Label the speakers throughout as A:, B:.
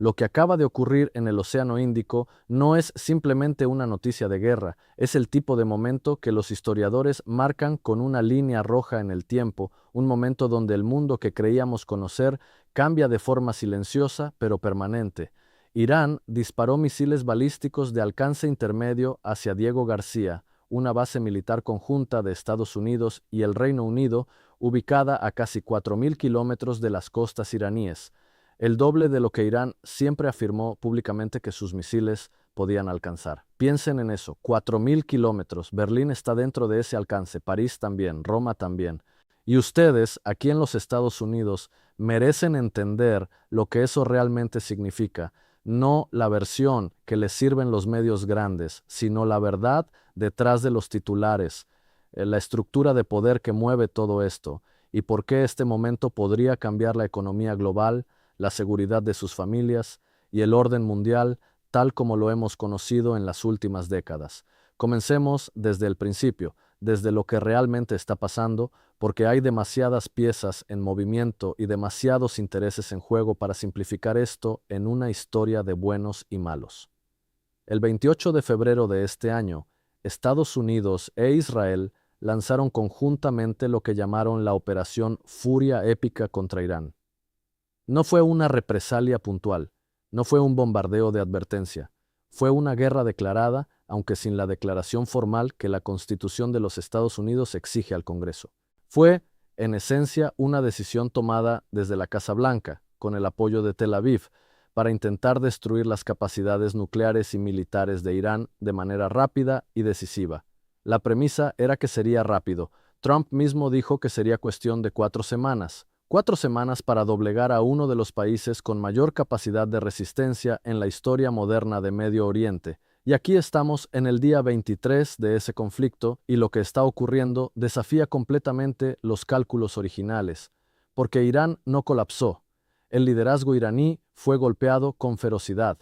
A: Lo que acaba de ocurrir en el Océano Índico no es simplemente una noticia de guerra, es el tipo de momento que los historiadores marcan con una línea roja en el tiempo, un momento donde el mundo que creíamos conocer cambia de forma silenciosa pero permanente. Irán disparó misiles balísticos de alcance intermedio hacia Diego García, una base militar conjunta de Estados Unidos y el Reino Unido, ubicada a casi 4.000 kilómetros de las costas iraníes, el doble de lo que Irán siempre afirmó públicamente que sus misiles podían alcanzar. Piensen en eso, 4.000 kilómetros, Berlín está dentro de ese alcance, París también, Roma también. Y ustedes, aquí en los Estados Unidos, merecen entender lo que eso realmente significa, no la versión que les sirven los medios grandes, sino la verdad detrás de los titulares, la estructura de poder que mueve todo esto, y por qué este momento podría cambiar la economía global, la seguridad de sus familias y el orden mundial tal como lo hemos conocido en las últimas décadas. Comencemos desde el principio, desde lo que realmente está pasando, porque hay demasiadas piezas en movimiento y demasiados intereses en juego para simplificar esto en una historia de buenos y malos. El 28 de febrero de este año, Estados Unidos e Israel lanzaron conjuntamente lo que llamaron la Operación Furia Épica contra Irán. No fue una represalia puntual, no fue un bombardeo de advertencia, fue una guerra declarada, aunque sin la declaración formal que la Constitución de los Estados Unidos exige al Congreso. Fue, en esencia, una decisión tomada desde la Casa Blanca, con el apoyo de Tel Aviv, para intentar destruir las capacidades nucleares y militares de Irán de manera rápida y decisiva. La premisa era que sería rápido. Trump mismo dijo que sería cuestión de 4 semanas. 4 semanas para doblegar a uno de los países con mayor capacidad de resistencia en la historia moderna de Medio Oriente. Y aquí estamos en el día 23 de ese conflicto y lo que está ocurriendo desafía completamente los cálculos originales, porque Irán no colapsó. El liderazgo iraní fue golpeado con ferocidad.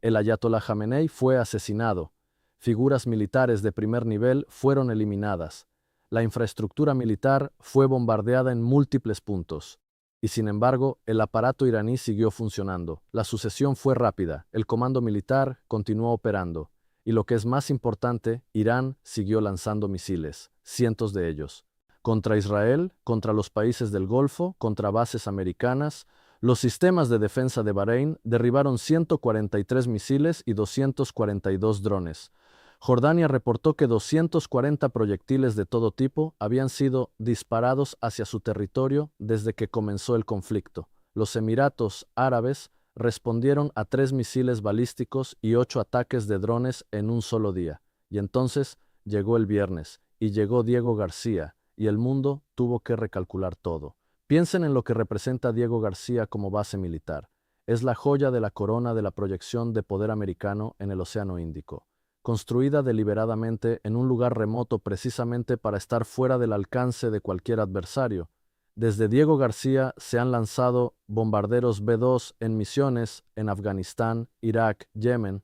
A: El ayatolá Jamenei fue asesinado. Figuras militares de primer nivel fueron eliminadas. La infraestructura militar fue bombardeada en múltiples puntos. Y sin embargo, el aparato iraní siguió funcionando. La sucesión fue rápida, el comando militar continuó operando. Y lo que es más importante, Irán siguió lanzando misiles, cientos de ellos. Contra Israel, contra los países del Golfo, contra bases americanas. Los sistemas de defensa de Bahrein derribaron 143 misiles y 242 drones. Jordania reportó que 240 proyectiles de todo tipo habían sido disparados hacia su territorio desde que comenzó el conflicto. Los Emiratos Árabes respondieron a 3 misiles balísticos y 8 ataques de drones en un solo día. Y entonces llegó el viernes, y llegó Diego García, y el mundo tuvo que recalcular todo. Piensen en lo que representa Diego García como base militar. Es la joya de la corona de la proyección de poder americano en el Océano Índico, construida deliberadamente en un lugar remoto precisamente para estar fuera del alcance de cualquier adversario. Desde Diego García se han lanzado bombarderos B-2 en misiones en Afganistán, Irak, Yemen.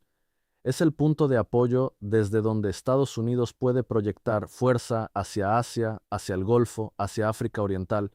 A: Es el punto de apoyo desde donde Estados Unidos puede proyectar fuerza hacia Asia, hacia el Golfo, hacia África Oriental.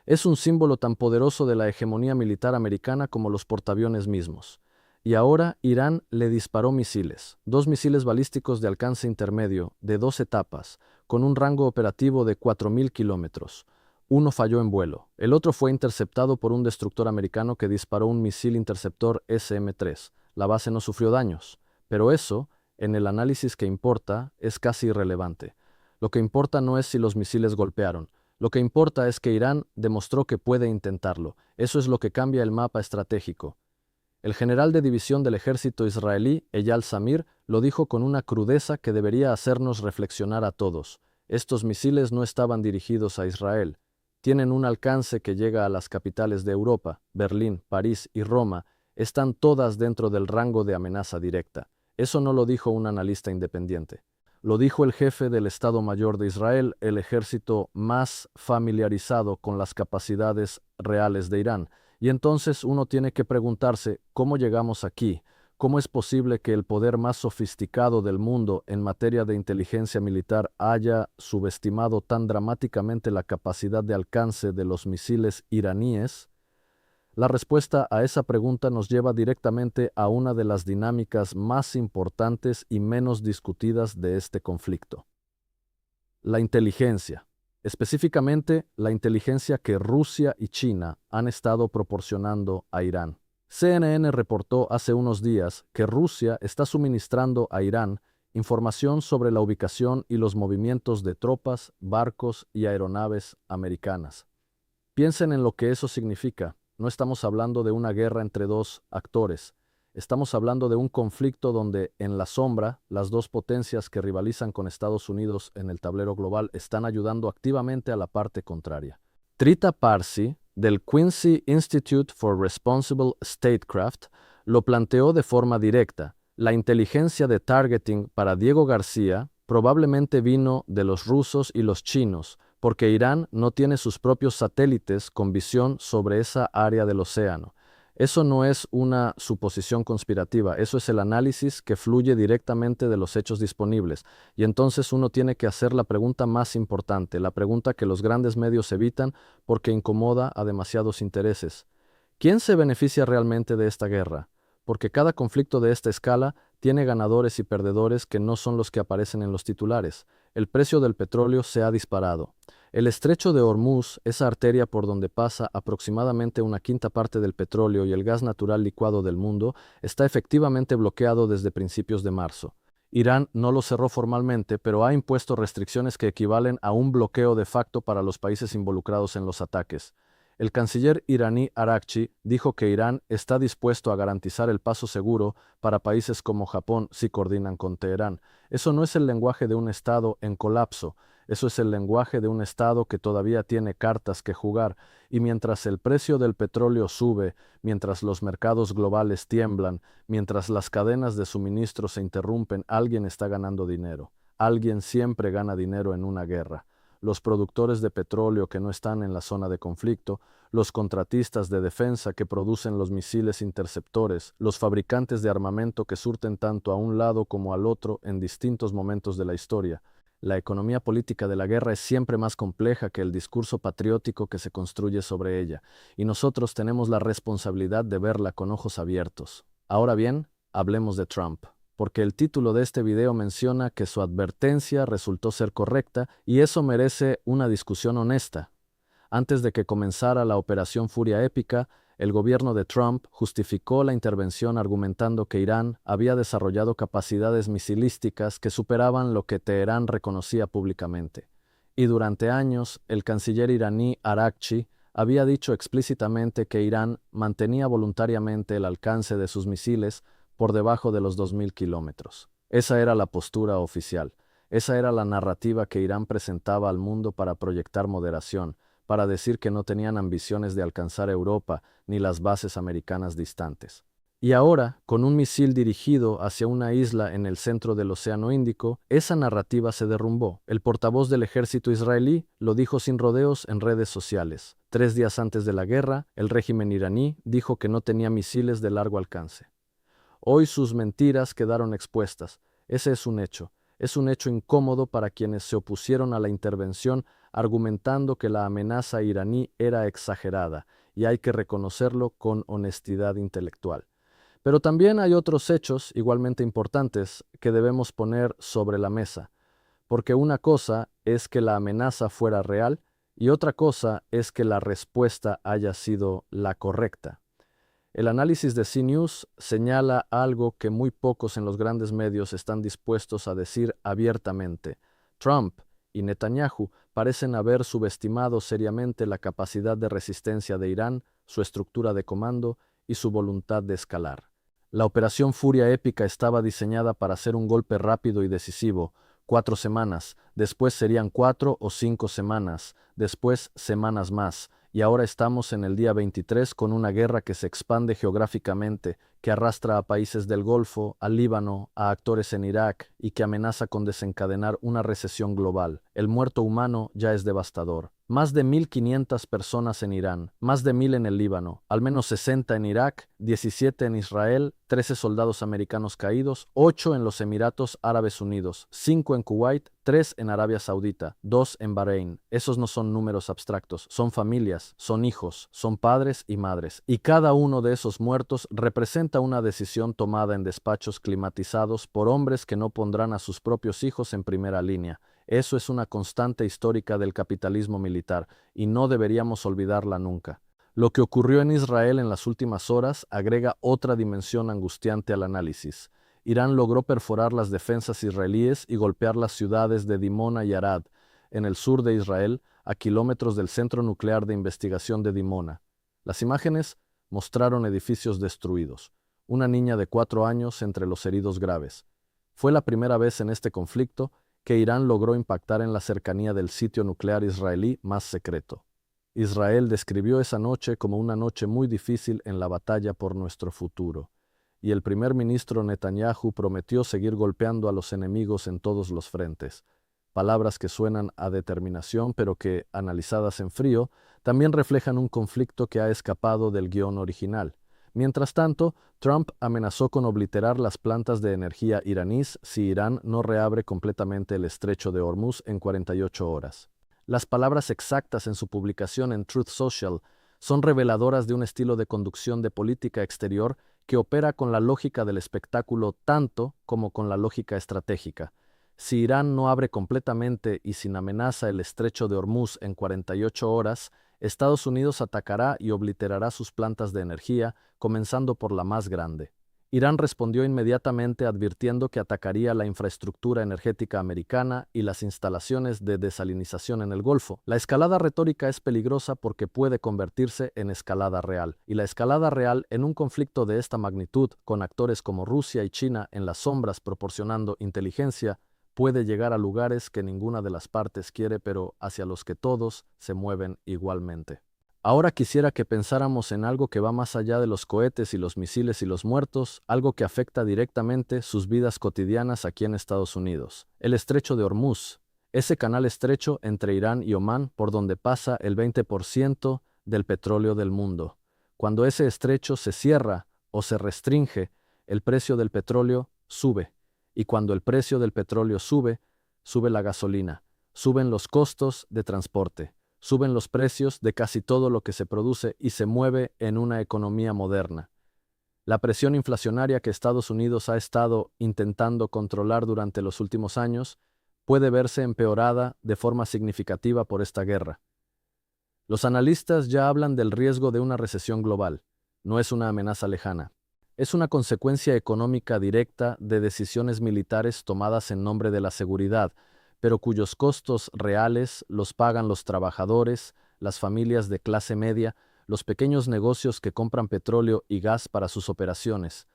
A: Es un símbolo tan poderoso de la hegemonía militar americana como los portaaviones mismos. Y ahora Irán le disparó misiles, 2 misiles balísticos de alcance intermedio, de 2 etapas, con un rango operativo de 4.000 kilómetros. Uno falló en vuelo, el otro fue interceptado por un destructor americano que disparó un misil interceptor SM-3. La base no sufrió daños, pero eso, en el análisis que importa, es casi irrelevante. Lo que importa no es si los misiles golpearon, lo que importa es que Irán demostró que puede intentarlo. Eso es lo que cambia el mapa estratégico. El general de división del ejército israelí, Eyal Zamir, lo dijo con una crudeza que debería hacernos reflexionar a todos. Estos misiles no estaban dirigidos a Israel. Tienen un alcance que llega a las capitales de Europa, Berlín, París y Roma. Están todas dentro del rango de amenaza directa. Eso no lo dijo un analista independiente. Lo dijo el jefe del Estado Mayor de Israel, el ejército más familiarizado con las capacidades reales de Irán. Y entonces uno tiene que preguntarse, ¿cómo llegamos aquí? ¿Cómo es posible que el poder más sofisticado del mundo en materia de inteligencia militar haya subestimado tan dramáticamente la capacidad de alcance de los misiles iraníes? La respuesta a esa pregunta nos lleva directamente a una de las dinámicas más importantes y menos discutidas de este conflicto. La inteligencia. Específicamente, la inteligencia que Rusia y China han estado proporcionando a Irán. CNN reportó hace unos días que Rusia está suministrando a Irán información sobre la ubicación y los movimientos de tropas, barcos y aeronaves americanas. Piensen en lo que eso significa. No estamos hablando de una guerra entre dos actores. Estamos hablando de un conflicto donde, en la sombra, las dos potencias que rivalizan con Estados Unidos en el tablero global están ayudando activamente a la parte contraria. Trita Parsi, del Quincy Institute for Responsible Statecraft, lo planteó de forma directa. La inteligencia de targeting para Diego García probablemente vino de los rusos y los chinos, porque Irán no tiene sus propios satélites con visión sobre esa área del océano. Eso no es una suposición conspirativa, eso es el análisis que fluye directamente de los hechos disponibles. Y entonces uno tiene que hacer la pregunta más importante, la pregunta que los grandes medios evitan porque incomoda a demasiados intereses. ¿Quién se beneficia realmente de esta guerra? Porque cada conflicto de esta escala tiene ganadores y perdedores que no son los que aparecen en los titulares. El precio del petróleo se ha disparado. El estrecho de Hormuz, esa arteria por donde pasa aproximadamente una quinta parte del petróleo y el gas natural licuado del mundo, está efectivamente bloqueado desde principios de marzo. Irán no lo cerró formalmente, pero ha impuesto restricciones que equivalen a un bloqueo de facto para los países involucrados en los ataques. El canciller iraní Araghchi dijo que Irán está dispuesto a garantizar el paso seguro para países como Japón si coordinan con Teherán. Eso no es el lenguaje de un Estado en colapso, eso es el lenguaje de un Estado que todavía tiene cartas que jugar, y mientras el precio del petróleo sube, mientras los mercados globales tiemblan, mientras las cadenas de suministro se interrumpen, alguien está ganando dinero. Alguien siempre gana dinero en una guerra. Los productores de petróleo que no están en la zona de conflicto, los contratistas de defensa que producen los misiles interceptores, los fabricantes de armamento que surten tanto a un lado como al otro en distintos momentos de la historia. La economía política de la guerra es siempre más compleja que el discurso patriótico que se construye sobre ella, y nosotros tenemos la responsabilidad de verla con ojos abiertos. Ahora bien, hablemos de Trump, porque el título de este video menciona que su advertencia resultó ser correcta y eso merece una discusión honesta. Antes de que comenzara la Operación Furia Épica, el gobierno de Trump justificó la intervención argumentando que Irán había desarrollado capacidades misilísticas que superaban lo que Teherán reconocía públicamente. Y durante años, el canciller iraní Araghchi había dicho explícitamente que Irán mantenía voluntariamente el alcance de sus misiles por debajo de los 2.000 kilómetros. Esa era la postura oficial. Esa era la narrativa que Irán presentaba al mundo para proyectar moderación, para decir que no tenían ambiciones de alcanzar Europa ni las bases americanas distantes. Y ahora, con un misil dirigido hacia una isla en el centro del Océano Índico, esa narrativa se derrumbó. El portavoz del ejército israelí lo dijo sin rodeos en redes sociales. 3 días antes de la guerra, el régimen iraní dijo que no tenía misiles de largo alcance. Hoy sus mentiras quedaron expuestas. Ese es un hecho. Es un hecho incómodo para quienes se opusieron a la intervención argumentando que la amenaza iraní era exagerada, y hay que reconocerlo con honestidad intelectual. Pero también hay otros hechos igualmente importantes que debemos poner sobre la mesa, porque una cosa es que la amenaza fuera real y otra cosa es que la respuesta haya sido la correcta. El análisis de CNews señala algo que muy pocos en los grandes medios están dispuestos a decir abiertamente. Trump y Netanyahu parecen haber subestimado seriamente la capacidad de resistencia de Irán, su estructura de comando y su voluntad de escalar. La Operación Furia Épica estaba diseñada para ser un golpe rápido y decisivo. 4 semanas, después serían 4 o 5 semanas, después semanas más, y ahora estamos en el día 23 con una guerra que se expande geográficamente, que arrastra a países del Golfo, al Líbano, a actores en Irak y que amenaza con desencadenar una recesión global. El muerto humano ya es devastador. Más de 1.500 personas en Irán, más de 1.000 en el Líbano, al menos 60 en Irak, 17 en Israel, 13 soldados americanos caídos, 8 en los Emiratos Árabes Unidos, 5 en Kuwait, 3 en Arabia Saudita, 2 en Bahrein. Esos no son números abstractos, son familias, son hijos, son padres y madres. Y cada uno de esos muertos representa una decisión tomada en despachos climatizados por hombres que no pondrán a sus propios hijos en primera línea. Eso es una constante histórica del capitalismo militar, y no deberíamos olvidarla nunca. Lo que ocurrió en Israel en las últimas horas agrega otra dimensión angustiante al análisis. Irán logró perforar las defensas israelíes y golpear las ciudades de Dimona y Arad, en el sur de Israel, a kilómetros del Centro Nuclear de Investigación de Dimona. Las imágenes mostraron edificios destruidos, una niña de 4 años entre los heridos graves. Fue la primera vez en este conflicto que Irán logró impactar en la cercanía del sitio nuclear israelí más secreto. Israel describió esa noche como una noche muy difícil en la batalla por nuestro futuro, y el primer ministro Netanyahu prometió seguir golpeando a los enemigos en todos los frentes. Palabras que suenan a determinación, pero que, analizadas en frío, también reflejan un conflicto que ha escapado del guión original. Mientras tanto, Trump amenazó con obliterar las plantas de energía iraníes si Irán no reabre completamente el estrecho de Hormuz en 48 horas. Las palabras exactas en su publicación en Truth Social son reveladoras de un estilo de conducción de política exterior que opera con la lógica del espectáculo tanto como con la lógica estratégica. Si Irán no abre completamente y sin amenaza el estrecho de Hormuz en 48 horas, Estados Unidos atacará y obliterará sus plantas de energía, comenzando por la más grande. Irán respondió inmediatamente advirtiendo que atacaría la infraestructura energética americana y las instalaciones de desalinización en el Golfo. La escalada retórica es peligrosa porque puede convertirse en escalada real, y la escalada real en un conflicto de esta magnitud, con actores como Rusia y China en las sombras proporcionando inteligencia, puede llegar a lugares que ninguna de las partes quiere, pero hacia los que todos se mueven igualmente. Ahora quisiera que pensáramos en algo que va más allá de los cohetes y los misiles y los muertos, algo que afecta directamente sus vidas cotidianas aquí en Estados Unidos. El estrecho de Hormuz, ese canal estrecho entre Irán y Omán por donde pasa el 20% del petróleo del mundo. Cuando ese estrecho se cierra o se restringe, el precio del petróleo sube. Y cuando el precio del petróleo sube, sube la gasolina, suben los costos de transporte, suben los precios de casi todo lo que se produce y se mueve en una economía moderna. La presión inflacionaria que Estados Unidos ha estado intentando controlar durante los últimos años puede verse empeorada de forma significativa por esta guerra. Los analistas ya hablan del riesgo de una recesión global. No es una amenaza lejana. Es una consecuencia económica directa de decisiones militares tomadas en nombre de la seguridad, pero cuyos costos reales los pagan los trabajadores, las familias de clase media, los pequeños negocios que compran petróleo y gas para sus operaciones.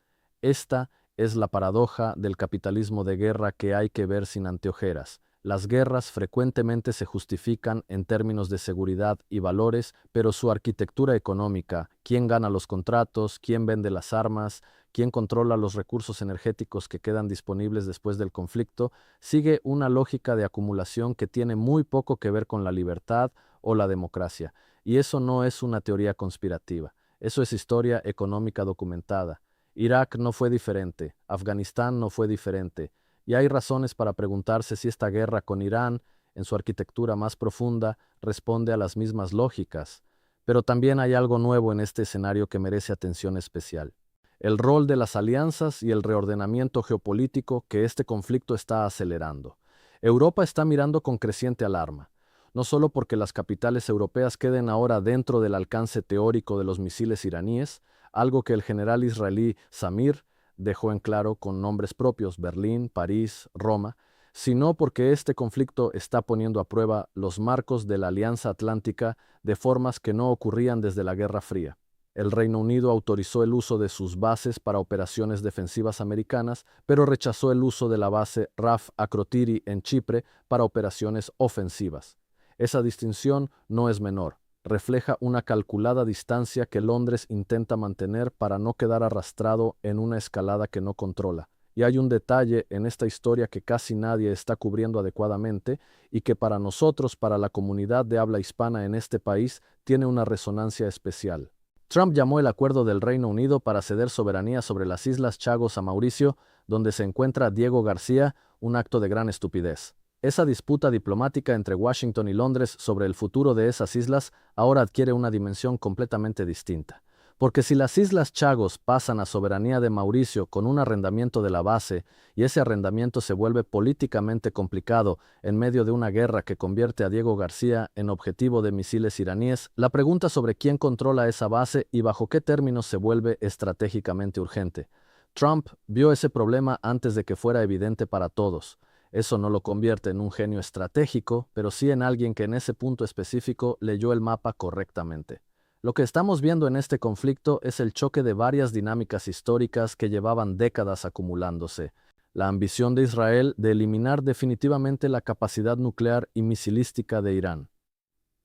A: Esta es la paradoja del capitalismo de guerra que hay que ver sin anteojeras. Las guerras frecuentemente se justifican en términos de seguridad y valores, pero su arquitectura económica, quién gana los contratos, quién vende las armas, quién controla los recursos energéticos que quedan disponibles después del conflicto, sigue una lógica de acumulación que tiene muy poco que ver con la libertad o la democracia. Y eso no es una teoría conspirativa, eso es historia económica documentada. Irak no fue diferente, Afganistán no fue diferente. Y hay razones para preguntarse si esta guerra con Irán, en su arquitectura más profunda, responde a las mismas lógicas. Pero también hay algo nuevo en este escenario que merece atención especial. El rol de las alianzas y el reordenamiento geopolítico que este conflicto está acelerando. Europa está mirando con creciente alarma, no solo porque las capitales europeas queden ahora dentro del alcance teórico de los misiles iraníes, algo que el general israelí Samir dejó en claro con nombres propios, Berlín, París, Roma, sino porque este conflicto está poniendo a prueba los marcos de la Alianza Atlántica de formas que no ocurrían desde la Guerra Fría. El Reino Unido autorizó el uso de sus bases para operaciones defensivas americanas, pero rechazó el uso de la base RAF Akrotiri en Chipre para operaciones ofensivas. Esa distinción no es menor. Refleja una calculada distancia que Londres intenta mantener para no quedar arrastrado en una escalada que no controla. Y hay un detalle en esta historia que casi nadie está cubriendo adecuadamente y que para nosotros, para la comunidad de habla hispana en este país, tiene una resonancia especial. Trump llamó el acuerdo del Reino Unido para ceder soberanía sobre las Islas Chagos a Mauricio, donde se encuentra Diego García, un acto de gran estupidez. Esa disputa diplomática entre Washington y Londres sobre el futuro de esas islas ahora adquiere una dimensión completamente distinta. Porque si las Islas Chagos pasan a soberanía de Mauricio con un arrendamiento de la base, y ese arrendamiento se vuelve políticamente complicado en medio de una guerra que convierte a Diego García en objetivo de misiles iraníes, la pregunta sobre quién controla esa base y bajo qué términos se vuelve estratégicamente urgente. Trump vio ese problema antes de que fuera evidente para todos. Eso no lo convierte en un genio estratégico, pero sí en alguien que en ese punto específico leyó el mapa correctamente. Lo que estamos viendo en este conflicto es el choque de varias dinámicas históricas que llevaban décadas acumulándose. La ambición de Israel de eliminar definitivamente la capacidad nuclear y misilística de Irán.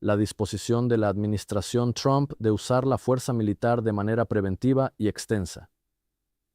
A: La disposición de la administración Trump de usar la fuerza militar de manera preventiva y extensa.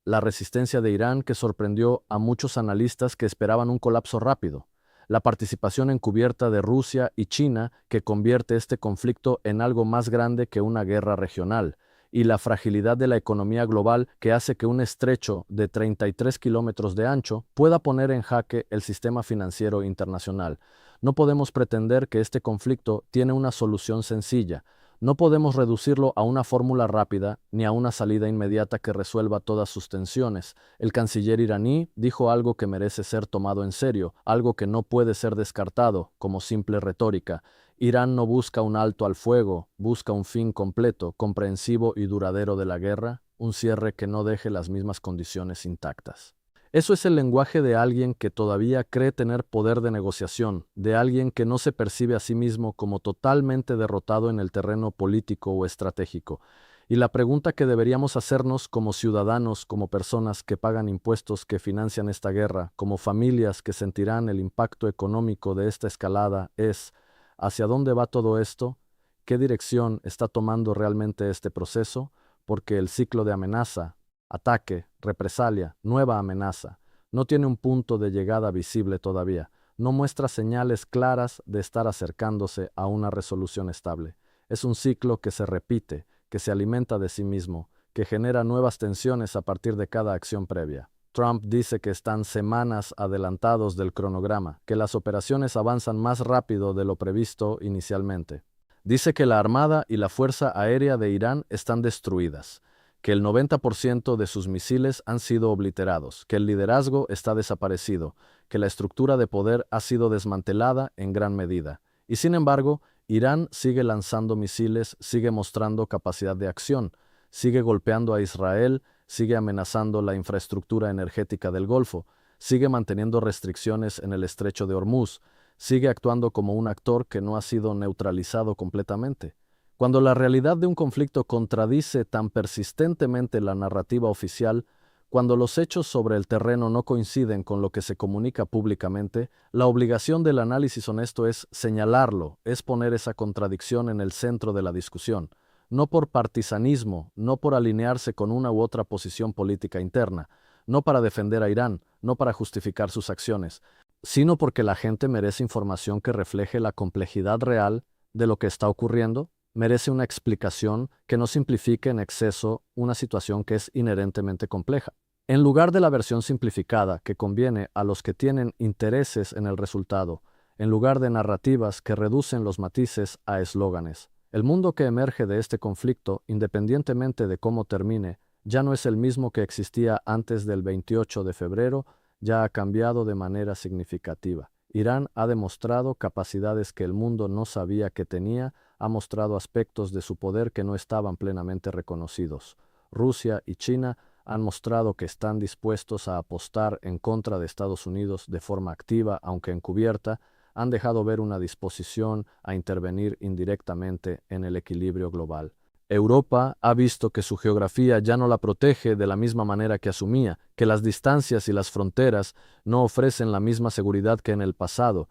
A: La resistencia de Irán que sorprendió a muchos analistas que esperaban un colapso rápido. La participación encubierta de Rusia y China que convierte este conflicto en algo más grande que una guerra regional. Y la fragilidad de la economía global que hace que un estrecho de 33 kilómetros de ancho pueda poner en jaque el sistema financiero internacional. No podemos pretender que este conflicto tiene una solución sencilla. No podemos reducirlo a una fórmula rápida ni a una salida inmediata que resuelva todas sus tensiones. El canciller iraní dijo algo que merece ser tomado en serio, algo que no puede ser descartado como simple retórica. Irán no busca un alto al fuego, busca un fin completo, comprensivo y duradero de la guerra, un cierre que no deje las mismas condiciones intactas. Eso es el lenguaje de alguien que todavía cree tener poder de negociación, de alguien que no se percibe a sí mismo como totalmente derrotado en el terreno político o estratégico. Y la pregunta que deberíamos hacernos como ciudadanos, como personas que pagan impuestos que financian esta guerra, como familias que sentirán el impacto económico de esta escalada, es: ¿hacia dónde va todo esto? ¿Qué dirección está tomando realmente este proceso? Porque el ciclo de amenaza, ataque, represalia, nueva amenaza, no tiene un punto de llegada visible todavía, no muestra señales claras de estar acercándose a una resolución estable. Es un ciclo que se repite, que se alimenta de sí mismo, que genera nuevas tensiones a partir de cada acción previa. Trump dice que están semanas adelantados del cronograma, que las operaciones avanzan más rápido de lo previsto inicialmente. Dice que la Armada y la Fuerza Aérea de Irán están destruidas, que el 90% de sus misiles han sido obliterados, que el liderazgo está desaparecido, que la estructura de poder ha sido desmantelada en gran medida. Y sin embargo, Irán sigue lanzando misiles, sigue mostrando capacidad de acción, sigue golpeando a Israel, sigue amenazando la infraestructura energética del Golfo, sigue manteniendo restricciones en el estrecho de Hormuz, sigue actuando como un actor que no ha sido neutralizado completamente. Cuando la realidad de un conflicto contradice tan persistentemente la narrativa oficial, cuando los hechos sobre el terreno no coinciden con lo que se comunica públicamente, la obligación del análisis honesto es señalarlo, es poner esa contradicción en el centro de la discusión, no por partisanismo, no por alinearse con una u otra posición política interna, no para defender a Irán, no para justificar sus acciones, sino porque la gente merece información que refleje la complejidad real de lo que está ocurriendo, merece una explicación que no simplifique en exceso una situación que es inherentemente compleja. En lugar de la versión simplificada que conviene a los que tienen intereses en el resultado, en lugar de narrativas que reducen los matices a eslóganes, el mundo que emerge de este conflicto, independientemente de cómo termine, ya no es el mismo que existía antes del 28 de febrero, ya ha cambiado de manera significativa. Irán ha demostrado capacidades que el mundo no sabía que tenía, ha mostrado aspectos de su poder que no estaban plenamente reconocidos. Rusia y China han mostrado que están dispuestos a apostar en contra de Estados Unidos de forma activa, aunque encubierta, han dejado ver una disposición a intervenir indirectamente en el equilibrio global. Europa ha visto que su geografía ya no la protege de la misma manera que asumía, que las distancias y las fronteras no ofrecen la misma seguridad que en el pasado,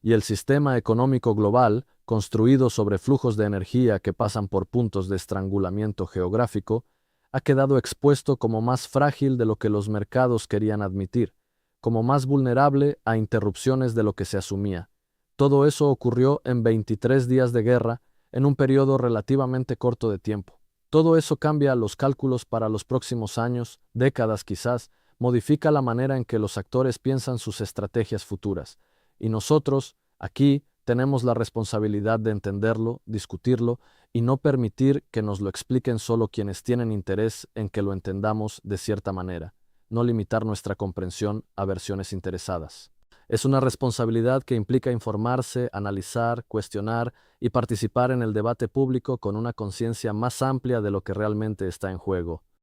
A: y el sistema económico global, construido sobre flujos de energía que pasan por puntos de estrangulamiento geográfico, ha quedado expuesto como más frágil de lo que los mercados querían admitir, como más vulnerable a interrupciones de lo que se asumía. Todo eso ocurrió en 23 días de guerra, en un periodo relativamente corto de tiempo. Todo eso cambia los cálculos para los próximos años, décadas quizás, modifica la manera en que los actores piensan sus estrategias futuras. Y nosotros, aquí, tenemos la responsabilidad de entenderlo, discutirlo y no permitir que nos lo expliquen solo quienes tienen interés en que lo entendamos de cierta manera, no limitar nuestra comprensión a versiones interesadas. Es una responsabilidad que implica informarse, analizar, cuestionar y participar en el debate público con una conciencia más amplia de lo que realmente está en juego.